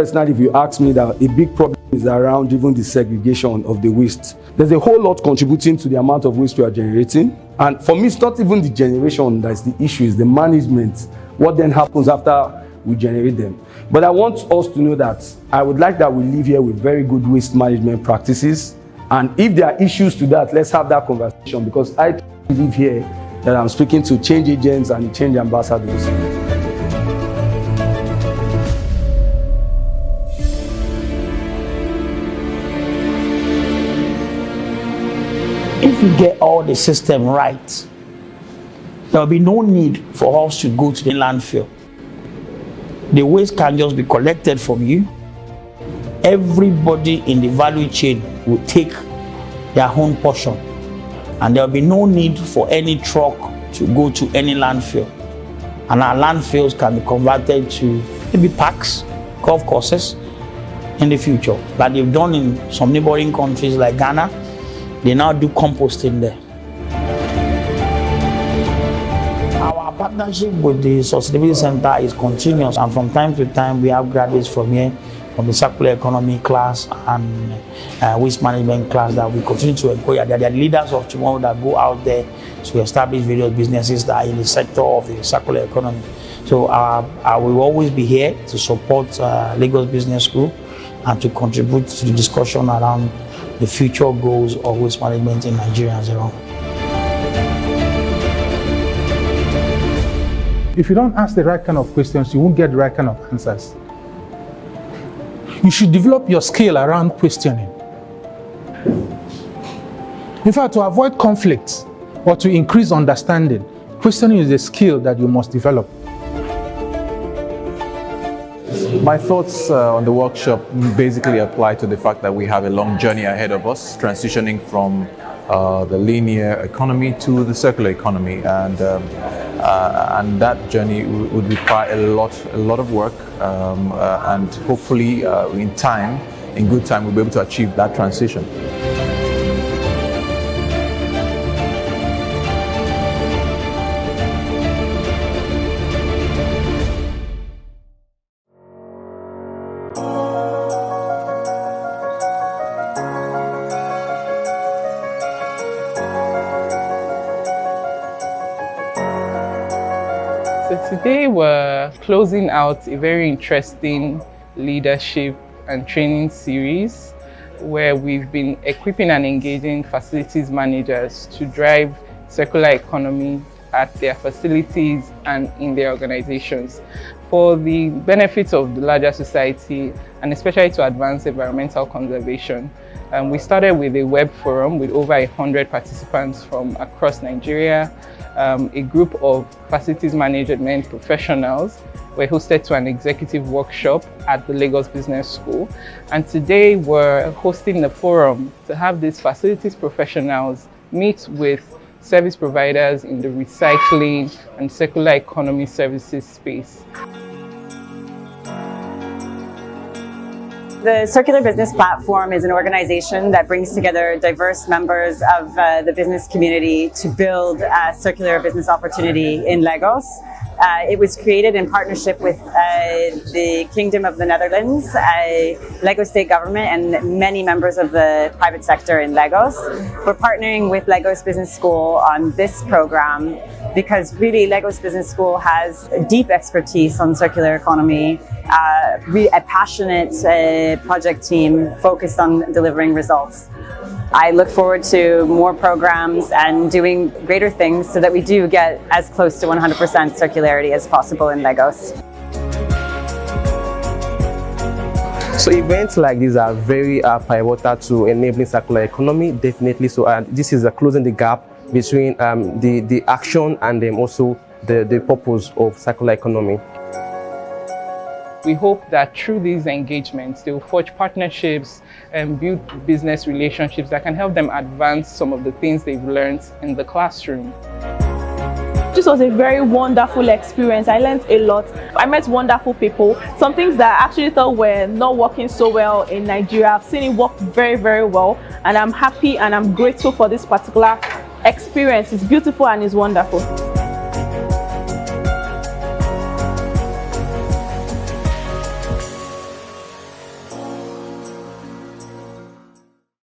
personally, if you ask me, that a big problem is around even the segregation of the waste. There's a whole lot contributing to the amount of waste we are generating. And for me, it's not even the generation that's the issue, it's the management. What then happens after we generate them? But I want us to know that I would like that we live here with very good waste management practices. And if there are issues to that, let's have that conversation, because I live here that I'm speaking to change agents and change ambassadors. If we get all the system right, there will be no need for us to go to the landfill. The waste can just be collected from you. Everybody in the value chain will take their own portion, and there will be no need for any truck to go to any landfill. And our landfills can be converted to maybe parks, golf courses in the future, like they've done in some neighboring countries like Ghana. They now do composting there. Our partnership with the Sustainability Center is continuous, and from time to time we have graduates from here, from the circular economy class and waste management class, that we continue to employ. They are the leaders of tomorrow that go out there to establish various businesses that are in the sector of the circular economy. So I will always be here to support Lagos Business School and to contribute to the discussion around the future goals of waste management in Nigeria as well. If you don't ask the right kind of questions, you won't get the right kind of answers. You should develop your skill around questioning. In fact, to avoid conflicts or to increase understanding, questioning is a skill that you must develop. My thoughts on the workshop basically apply to the fact that we have a long journey ahead of us, transitioning from the linear economy to the circular economy, and that journey would require a lot of work, and hopefully in good time, we'll be able to achieve that transition. So today we're closing out a very interesting leadership and training series where we've been equipping and engaging facilities managers to drive circular economy at their facilities and in their organizations for the benefits of the larger society, and especially to advance environmental conservation. We started with a web forum with over 100 participants from across Nigeria. A group of facilities management professionals were hosted to an executive workshop at the Lagos Business School. And today we're hosting the forum to have these facilities professionals meet with service providers in the recycling and circular economy services space. The Circular Business Platform is an organization that brings together diverse members of the business community to build a circular business opportunity in Lagos. It was created in partnership with the Kingdom of the Netherlands, Lagos State Government, and many members of the private sector in Lagos. We're partnering with Lagos Business School on this program because really Lagos Business School has a deep expertise on circular economy, a passionate project team focused on delivering results. I look forward to more programs and doing greater things so that we do get as close to 100% circularity as possible in Lagos. So events like these are very pivotal to enabling circular economy, definitely. So this is closing the gap between the action and also the purpose of circular economy. We hope that through these engagements, they will forge partnerships and build business relationships that can help them advance some of the things they've learned in the classroom. This was a very wonderful experience. I learned a lot. I met wonderful people. Some things that I actually thought were not working so well in Nigeria, I've seen it work very, very well. And I'm happy and I'm grateful for this particular experience. It's beautiful and it's wonderful.